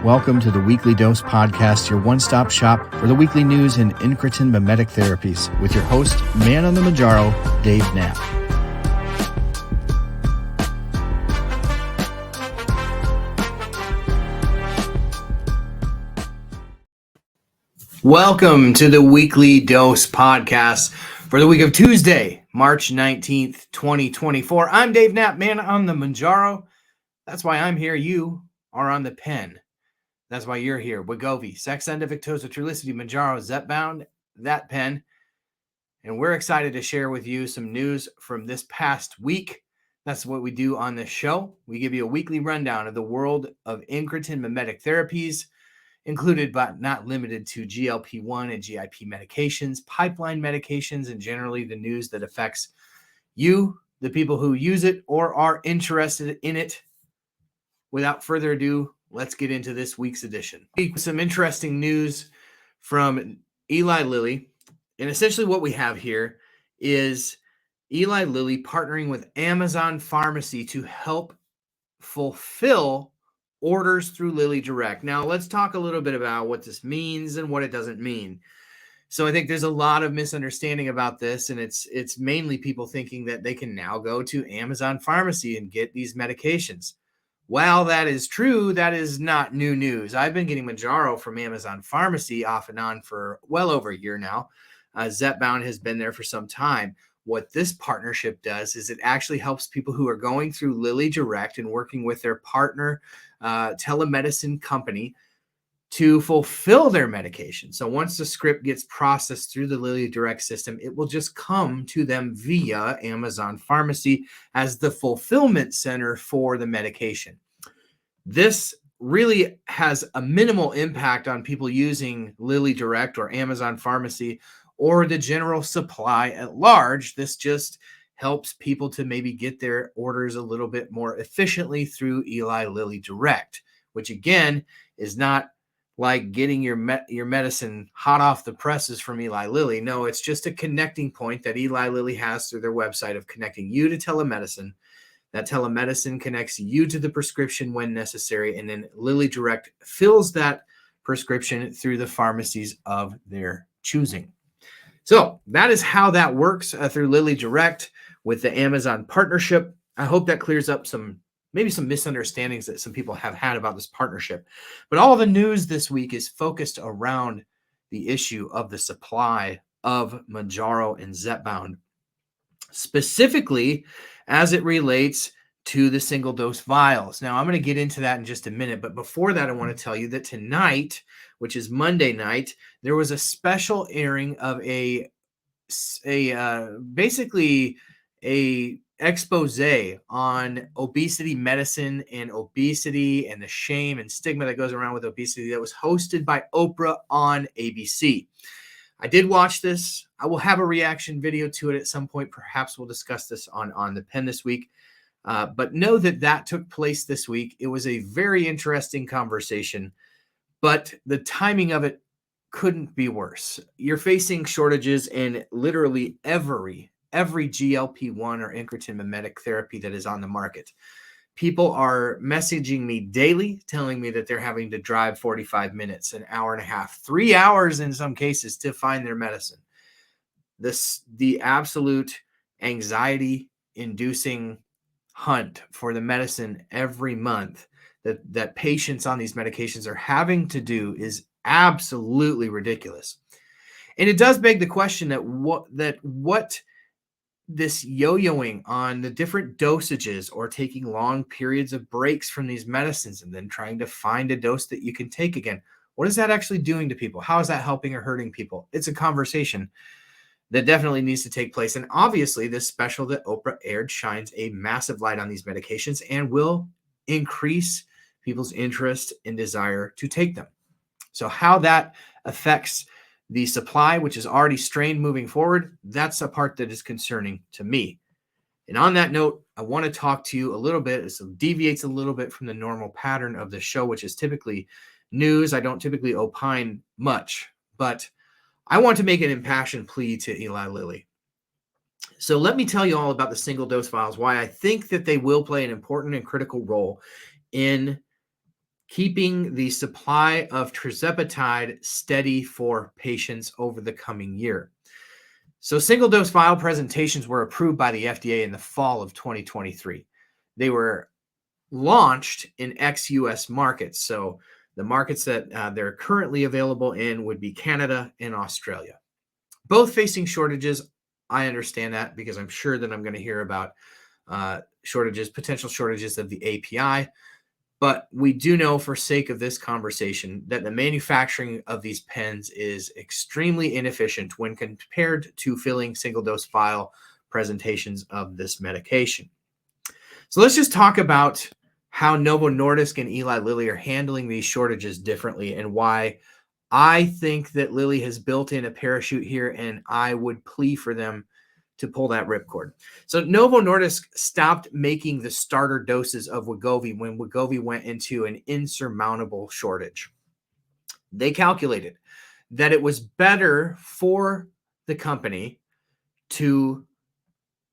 Welcome to the Weekly Dose Podcast, your one-stop shop for the weekly news in incretin mimetic therapies, with your host, man on the MOUNJARO, Dave Knapp. Welcome to the Weekly Dose Podcast for the week of Tuesday, March 19th, 2024. I'm Dave Knapp, man on the MOUNJARO. That's why I'm here. You are on the pen. That's why you're here. Wegovy, Saxenda, Victoza, Trulicity, MOUNJARO, Zepbound, that pen. And we're excited to share with you some news from this past week. That's what we do on this show. We give you a weekly rundown of the world of incretin mimetic therapies, included but not limited to GLP-1 and GIP medications, pipeline medications, and generally the news that affects you, the people who use it or are interested in it. Without further ado, let's get into this week's edition. Some interesting news from Eli Lilly. And essentially what we have here is Eli Lilly partnering with Amazon Pharmacy to help fulfill orders through Lilly Direct. Now, let's talk a little bit about what this means and what it doesn't mean. So I think there's a lot of misunderstanding about this, and it's mainly people thinking that they can now go to Amazon Pharmacy and get these medications. While that is true, that is not new news. I've been getting MOUNJARO from Amazon Pharmacy off and on for well over a year now. Zepbound has been there for some time. What this partnership does is it actually helps people who are going through Lilly Direct and working with their partner telemedicine company to fulfill their medication. So once the script gets processed through the Lilly Direct system, it will just come to them via Amazon Pharmacy as the fulfillment center for the medication. This really has a minimal impact on people using Lilly Direct or Amazon Pharmacy or the general supply at large. This just helps people to maybe get their orders a little bit more efficiently through Eli Lilly Direct, which again is not like getting your medicine hot off the presses from Eli Lilly. No, it's just a connecting point that Eli Lilly has through their website of connecting you to telemedicine. That telemedicine connects you to the prescription when necessary, and then Lilly Direct fills that prescription through the pharmacies of their choosing. So that is how that works through Lilly Direct with the Amazon partnership. I hope that clears up maybe some misunderstandings that some people have had about this partnership. But all the news this week is focused around the issue of the supply of MOUNJARO and Zepbound, specifically as it relates to the single dose vials. Now, I'm going to get into that in just a minute, but before that, I want to tell you that tonight, which is Monday night, there was a special airing of basically a expose on obesity medicine and obesity and the shame and stigma that goes around with obesity that was hosted by Oprah on ABC. I did watch this. I will have a reaction video to it at some point. Perhaps we'll discuss this on the pen this week. But know that took place this week. It was a very interesting conversation, but the timing of it couldn't be worse. You're facing shortages in literally every GLP-1 or incretin mimetic therapy that is on the market. People are messaging me daily, telling me that they're having to drive 45 minutes, an hour and a half, 3 hours in some cases to find their medicine. The absolute anxiety-inducing hunt for the medicine every month that patients on these medications are having to do is absolutely ridiculous. And it does beg the question that what this yo-yoing on the different dosages or taking long periods of breaks from these medicines and then trying to find a dose that you can take again, what is that actually doing to people? How is that helping or hurting people? It's a conversation that definitely needs to take place. And obviously, this special that Oprah aired shines a massive light on these medications and will increase people's interest and desire to take them. So how that affects the supply, which is already strained moving forward, that's a part that is concerning to me. And on that note, I want to talk to you a little bit. It deviates a little bit from the normal pattern of the show, which is typically news. I don't typically opine much, but I want to make an impassioned plea to Eli Lilly. So let me tell you all about the single dose vials, why I think that they will play an important and critical role in keeping the supply of tirzepatide steady for patients over the coming year. So single-dose vial presentations were approved by the FDA in the fall of 2023. They were launched in ex-US markets. So the markets that they're currently available in would be Canada and Australia. Both facing shortages. I understand that because I'm sure that I'm going to hear about potential shortages of the API. But we do know, for sake of this conversation, that the manufacturing of these pens is extremely inefficient when compared to filling single-dose vial presentations of this medication. So let's just talk about how Novo Nordisk and Eli Lilly are handling these shortages differently and why I think that Lilly has built in a parachute here, and I would plea for them to pull that ripcord. So Novo Nordisk stopped making the starter doses of Wegovy when Wegovy went into an insurmountable shortage. They calculated that it was better for the company to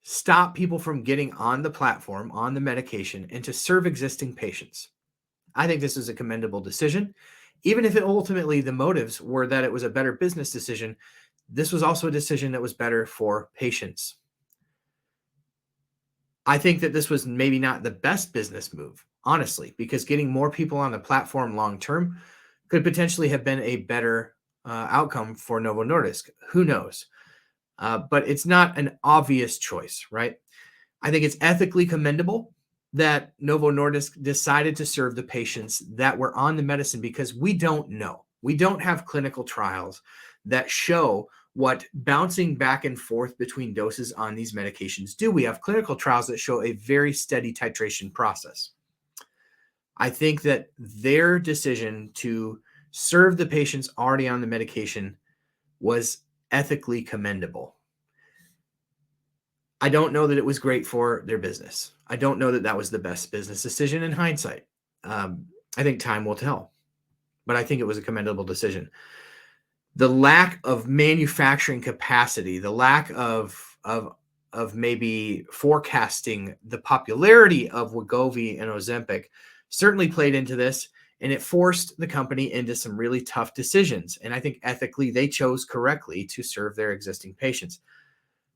stop people from getting on the platform, on the medication, and to serve existing patients. I think this is a commendable decision. Even if ultimately the motives were that it was a better business decision, this was also a decision that was better for patients. I think that this was maybe not the best business move, honestly, because getting more people on the platform long-term could potentially have been a better outcome for Novo Nordisk. Who knows? But it's not an obvious choice, right? I think it's ethically commendable that Novo Nordisk decided to serve the patients that were on the medicine because we don't know. We don't have clinical trials that show what bouncing back and forth between doses on these medications do. We have clinical trials that show a very steady titration process. I think that their decision to serve the patients already on the medication was ethically commendable. I don't know that it was great for their business. I don't know that that was the best business decision in hindsight. I think time will tell, but I think it was a commendable decision. The lack of manufacturing capacity, the lack of maybe forecasting the popularity of Wegovy and Ozempic certainly played into this, and it forced the company into some really tough decisions. And I think ethically they chose correctly to serve their existing patients.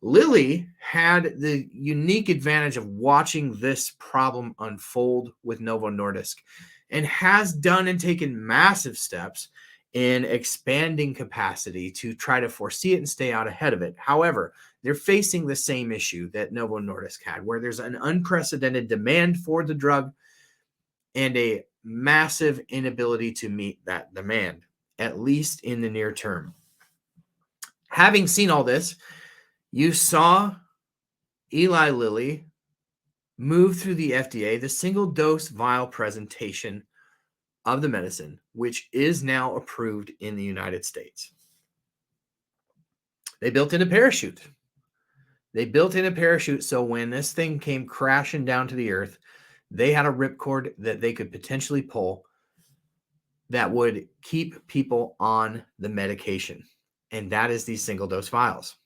Lilly had the unique advantage of watching this problem unfold with Novo Nordisk and has done and taken massive steps in expanding capacity to try to foresee it and stay out ahead of it. However, they're facing the same issue that Novo Nordisk had, where there's an unprecedented demand for the drug and a massive inability to meet that demand, at least in the near term. Having seen all this, you saw Eli Lilly move through the FDA, the single-dose vial presentation of the medicine, which is now approved in the United States. They built in a parachute. So when this thing came crashing down to the earth, they had a ripcord that they could potentially pull that would keep people on the medication, and that is these single-dose vials.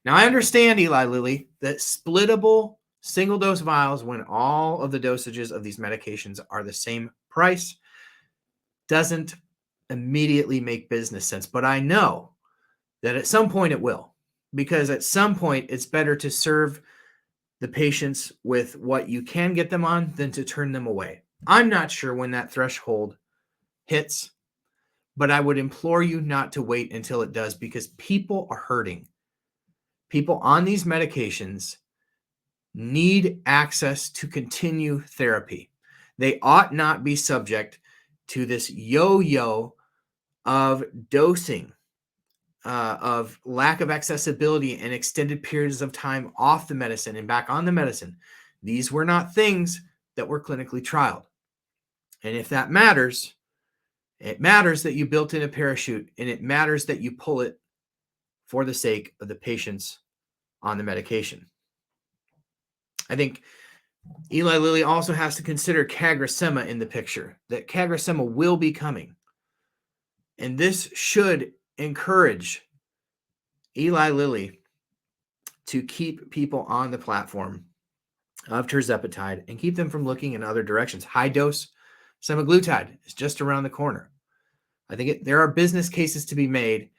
Now, I understand, Eli Lilly, that splittable single-dose vials, when all of the dosages of these medications are the same price, doesn't immediately make business sense. But I know that at some point it will, because at some point it's better to serve the patients with what you can get them on than to turn them away. I'm not sure when that threshold hits, but I would implore you not to wait until it does, because people are hurting. People on these medications need access to continue therapy. They ought not be subject to this yo-yo of dosing, of lack of accessibility and extended periods of time off the medicine and back on the medicine. These were not things that were clinically trialed. And if that matters, it matters that you built in a parachute, and it matters that you pull it for the sake of the patients on the medication. I think Eli Lilly also has to consider CagriSema in the picture, that CagriSema will be coming. And this should encourage Eli Lilly to keep people on the platform of tirzepatide and keep them from looking in other directions. High dose Semaglutide is just around the corner. I think there are business cases to be made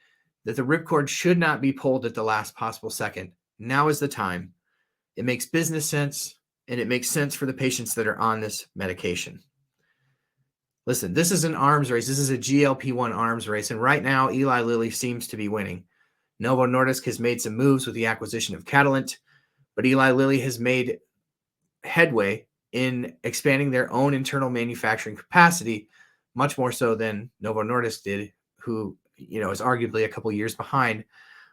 that the ripcord should not be pulled at the last possible second. Now is the time. It makes business sense, and it makes sense for the patients that are on this medication. Listen, this is an arms race. This is a GLP-1 arms race, and right now, Eli Lilly seems to be winning. Novo Nordisk has made some moves with the acquisition of Catalent, but Eli Lilly has made headway in expanding their own internal manufacturing capacity, much more so than Novo Nordisk did, who is arguably a couple years behind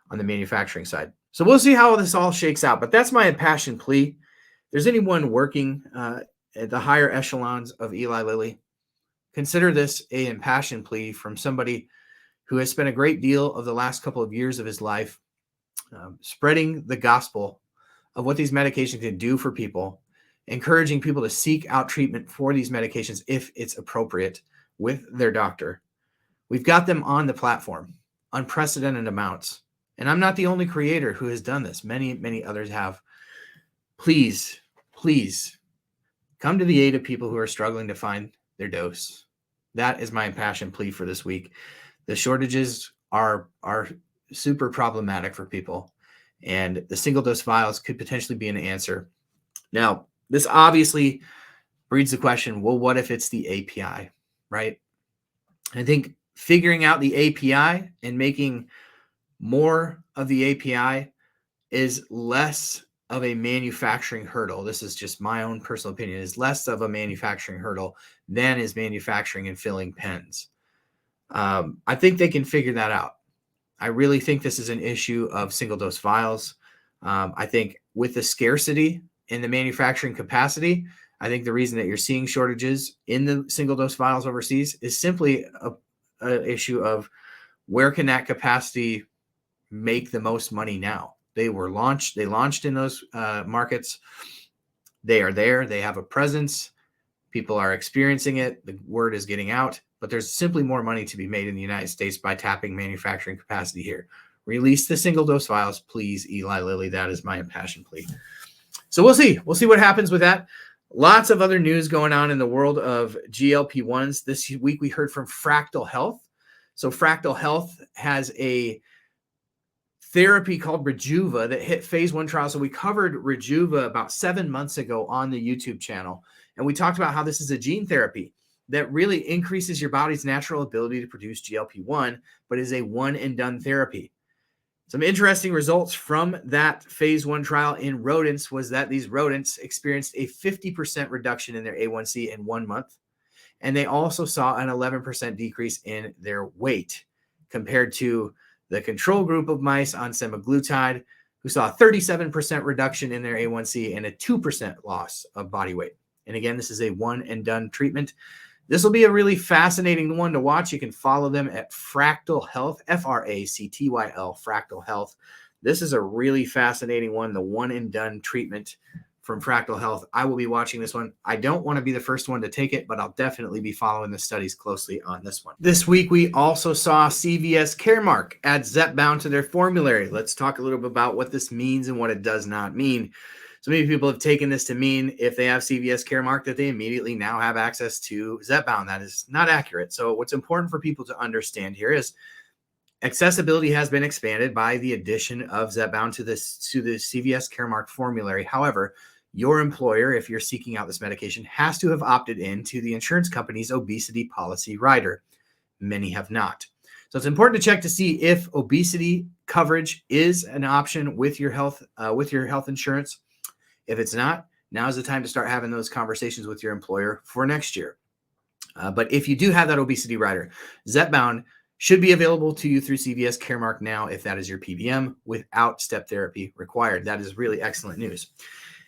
on the manufacturing side. So we'll see how this all shakes out. But that's my impassioned plea. If there's anyone working at the higher echelons of Eli Lilly, consider this an impassioned plea from somebody who has spent a great deal of the last couple of years of his life spreading the gospel of what these medications can do for people, encouraging people to seek out treatment for these medications if it's appropriate with their doctor. We've got them on the platform, unprecedented amounts. And I'm not the only creator who has done this. Many, many others have. Please, please come to the aid of people who are struggling to find their dose. That is my impassioned plea for this week. The shortages are super problematic for people, and the single dose vials could potentially be an answer. Now, this obviously breeds the question, well, what if it's the API, right? I think figuring out the API and making more of the API is less of a manufacturing hurdle. This is just my own personal opinion, is less of a manufacturing hurdle than is manufacturing and filling pens. I think they can figure that out. I really think this is an issue of single dose vials. I think with the scarcity in the manufacturing capacity, I think the reason that you're seeing shortages in the single dose vials overseas is simply an issue of where can that capacity make the most money now. They launched in those markets. They are there. They have a presence. People are experiencing it. The word is getting out, but there's simply more money to be made in the United States by tapping manufacturing capacity here. Release the single dose vials, please, Eli Lilly. That is my impassioned plea. So we'll see. We'll see what happens with that. Lots of other news going on in the world of GLP-1s. This week we heard from Fractal Health. So Fractal Health has a therapy called Rejuva that hit phase 1 trial. So we covered Rejuva about 7 months ago on the YouTube channel. And we talked about how this is a gene therapy that really increases your body's natural ability to produce GLP-1, but is a one and done therapy. Some interesting results from that phase 1 trial in rodents was that these rodents experienced a 50% reduction in their A1C in 1 month. And they also saw an 11% decrease in their weight compared to the control group of mice on semaglutide, who saw a 37% reduction in their A1C and a 2% loss of body weight. And again, this is a one and done treatment. This will be a really fascinating one to watch. You can follow them at Fractal Health, Fractyl, Fractal Health. This is a really fascinating one, the one and done treatment from Fractal Health. I will be watching this one. I don't want to be the first one to take it, but I'll definitely be following the studies closely on this one. This week, we also saw CVS Caremark add Zepbound to their formulary. Let's talk a little bit about what this means and what it does not mean. So many people have taken this to mean if they have CVS Caremark that they immediately now have access to Zepbound. That is not accurate. So what's important for people to understand here is accessibility has been expanded by the addition of Zepbound to the CVS Caremark formulary. However, your employer, if you're seeking out this medication, has to have opted in to the insurance company's obesity policy rider. Many have not. So it's important to check to see if obesity coverage is an option with your health insurance. If it's not, now is the time to start having those conversations with your employer for next year. But if you do have that obesity rider, Zepbound should be available to you through CVS Caremark now if that is your PBM without step therapy required. That is really excellent news.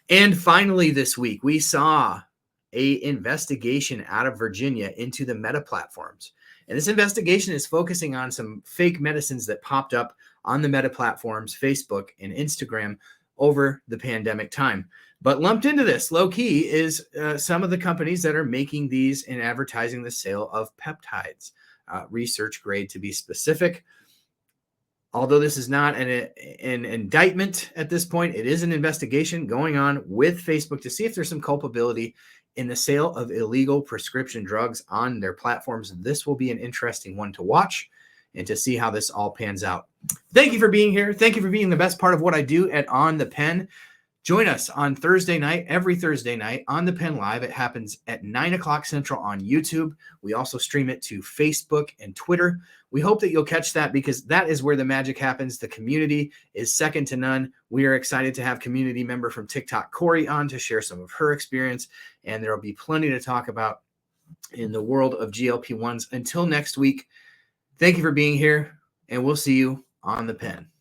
And finally, this week, we saw an investigation out of Virginia into the Meta platforms. And this investigation is focusing on some fake medicines that popped up on the Meta platforms, Facebook and Instagram, over the pandemic time. But lumped into this, low key, is some of the companies that are making these and advertising the sale of peptides, research grade to be specific. Although this is not an indictment at this point, it is an investigation going on with Facebook to see if there's some culpability in the sale of illegal prescription drugs on their platforms. This will be an interesting one to watch and to see how this all pans out. Thank you for being here. Thank you for being the best part of what I do at On the Pen. Join us on Thursday night, every Thursday night on the Pen Live. It happens at 9 o'clock Central on YouTube. We also stream it to Facebook and Twitter. We hope that you'll catch that because that is where the magic happens. The community is second to none. We are excited to have community member from TikTok, Corey, on to share some of her experience, and there will be plenty to talk about in the world of GLP-1s. Until next week, thank you for being here, and we'll see you on the Pen.